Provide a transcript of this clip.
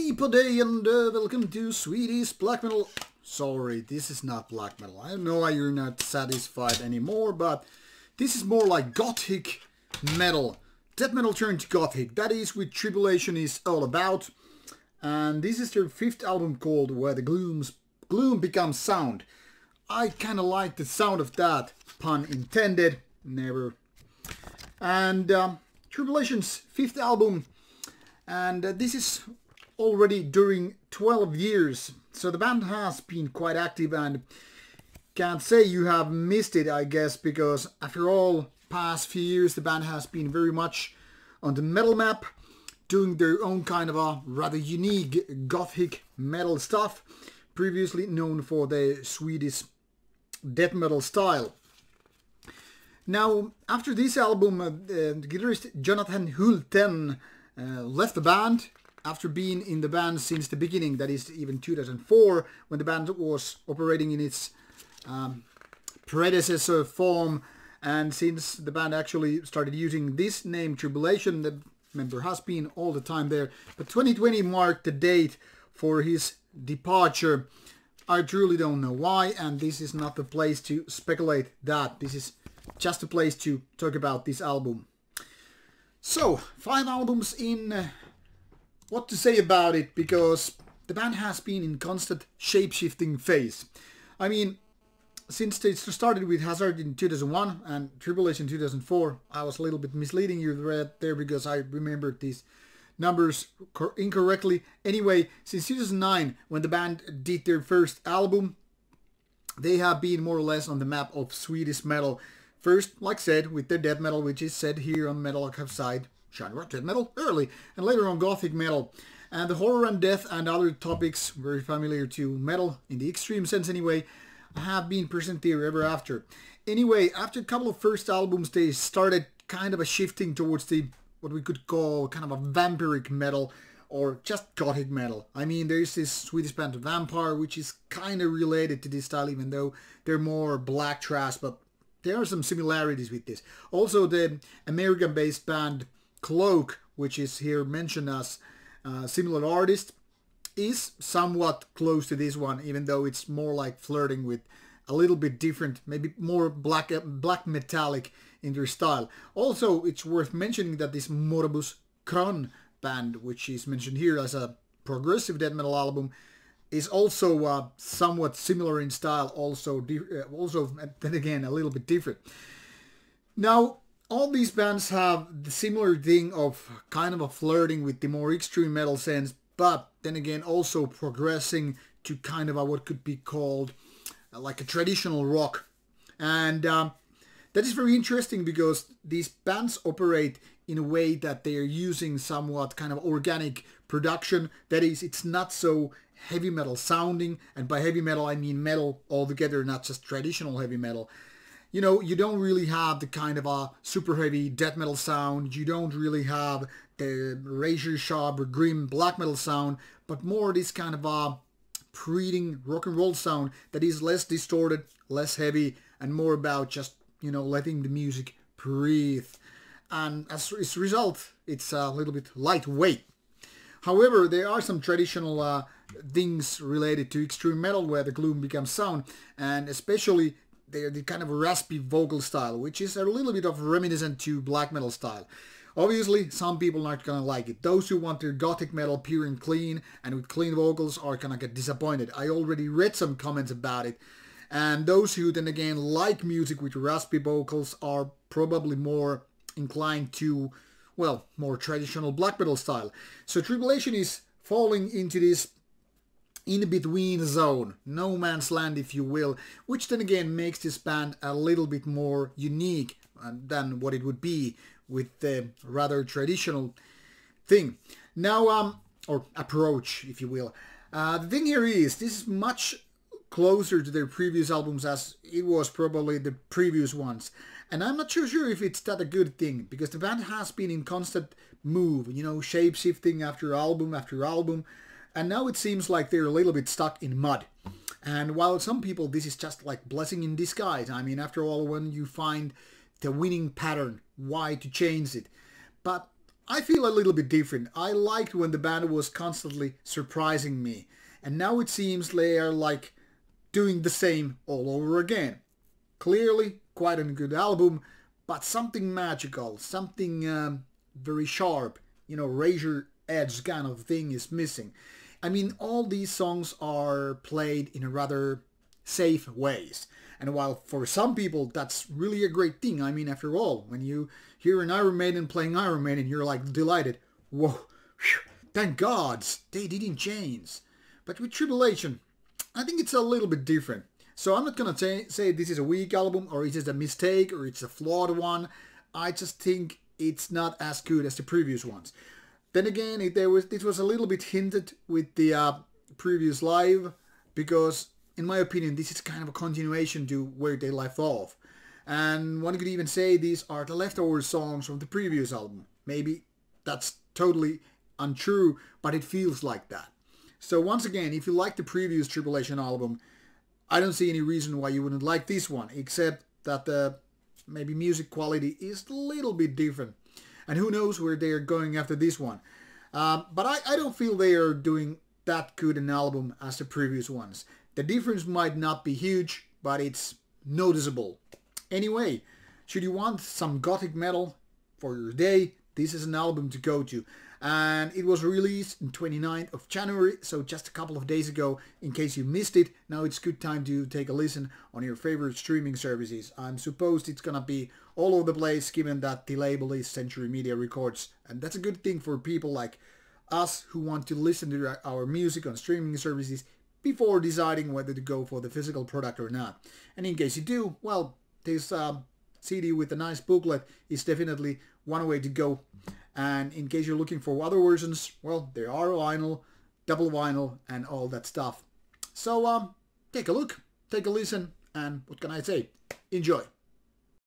Sleep day and welcome to Swedish black metal. Sorry, this is not black metal. I know why you're not satisfied anymore, but this is more like Gothic metal. Death metal turned Gothic. That is what Tribulation is all about. And this is their 5th album called Where the Gloom Becomes Sound. I kind of like the sound of that, pun intended, never. And Tribulation's 5th album, and this is already during 12 years, so the band has been quite active, and can't say you have missed it, I guess, because after all past few years the band has been very much on the metal map, doing their own kind of a rather unique Gothic metal stuff, previously known for the Swedish death metal style. Now, after this album, the guitarist Jonathan Hulten left the band after being in the band since the beginning, that is even 2004, when the band was operating in its predecessor form. And since the band actually started using this name, Tribulation, the member has been all the time there. But 2020 marked the date for his departure. I truly don't know why, and this is not the place to speculate that. This is just a place to talk about this album. So, 5 albums in, what to say about it, because the band has been in constant shape-shifting phase. I mean, since they started with Hazard in 2001 and Tribulation 2004, I was a little bit misleading you there because I remembered these numbers incorrectly. Anyway, since 2009, when the band did their first album, they have been more or less on the map of Swedish metal. First, like said, with their death metal, which is said here on Metal Archive side, genre death metal early, and later on Gothic metal. And the horror and death and other topics, very familiar to metal, in the extreme sense anyway, have been present there ever after. Anyway, after a couple of first albums, they started kind of a shifting towards the, what we could call kind of a vampiric metal, or just Gothic metal. I mean, there's this Swedish band Vampire, which is kind of related to this style, even though they're more black trash, but there are some similarities with this. Also, the American-based band Cloak, which is here mentioned as a similar artist, is somewhat close to this one, even though it's more like flirting with a little bit different, maybe more black metallic in their style. Also, it's worth mentioning that this Morbus Kron band, which is mentioned here as a progressive death metal album, is also somewhat similar in style, also then again a little bit different. Now, all these bands have the similar thing of kind of a flirting with the more extreme metal sense, but then again also progressing to kind of a, what could be called like a traditional rock. And that is very interesting because these bands operate in a way that they are using somewhat kind of organic production. That is, it's not so heavy metal sounding, and by heavy metal I mean metal altogether, not just traditional heavy metal. You know, you don't really have the kind of a super heavy death metal sound, you don't really have the razor sharp or grim black metal sound, but more this kind of a breathing rock and roll sound that is less distorted, less heavy, and more about just, you know, letting the music breathe. And as a result, it's a little bit lightweight. However, there are some traditional things related to extreme metal where the gloom becomes sound, and especially they're the kind of raspy vocal style, which is a little bit of reminiscent to black metal style. Obviously, some people aren't gonna like it. Those who want their Gothic metal pure and clean and with clean vocals are gonna get disappointed. I already read some comments about it. And those who then again like music with raspy vocals are probably more inclined to, well, more traditional black metal style. So Tribulation is falling into this in-between zone, no man's land if you will, which then again makes this band a little bit more unique than what it would be with the rather traditional thing. Now, or approach if you will. The thing here is, this is much closer to their previous albums as it was probably the previous ones. And I'm not too sure if it's that a good thing, because the band has been in constant move, you know, shape-shifting after album, and now it seems like they're a little bit stuck in mud. And while some people, this is just like blessing in disguise. I mean, after all, when you find the winning pattern, why to change it? But I feel a little bit different. I liked when the band was constantly surprising me, and now it seems they are like doing the same all over again. Clearly, quite a good album, but something magical, something very sharp, razor edge kind of thing is missing. I mean, all these songs are played in a rather safe ways. And while for some people that's really a great thing, I mean, after all, when you hear an Iron Maiden playing Iron Maiden, you're like delighted. Whoa, whew, thank God they didn't change. But with Tribulation, I think it's a little bit different. So I'm not gonna say this is a weak album, or it's a mistake, or it's a flawed one. I just think it's not as good as the previous ones. Then again, it was a little bit hinted with the previous live, because in my opinion, this is kind of a continuation to where they left off. And one could even say these are the leftover songs from the previous album. Maybe that's totally untrue, but it feels like that. So once again, if you like the previous Tribulation album, I don't see any reason why you wouldn't like this one, except that the maybe music quality is a little bit different. And who knows where they're going after this one. But I don't feel they are doing that good an album as the previous ones. The difference might not be huge, but it's noticeable. Anyway, should you want some Gothic metal for your day, this is an album to go to. And it was released on 29th of January, so just a couple of days ago. In case you missed it, now it's good time to take a listen on your favorite streaming services. I'm supposed it's gonna be all over the place, given that the label is Century Media Records. And that's a good thing for people like us who want to listen to our music on streaming services before deciding whether to go for the physical product or not. And in case you do, well, this CD with a nice booklet is definitely one way to go. And in case you're looking for other versions, well, there are vinyl, double vinyl, and all that stuff. So take a look, take a listen, and what can I say? Enjoy.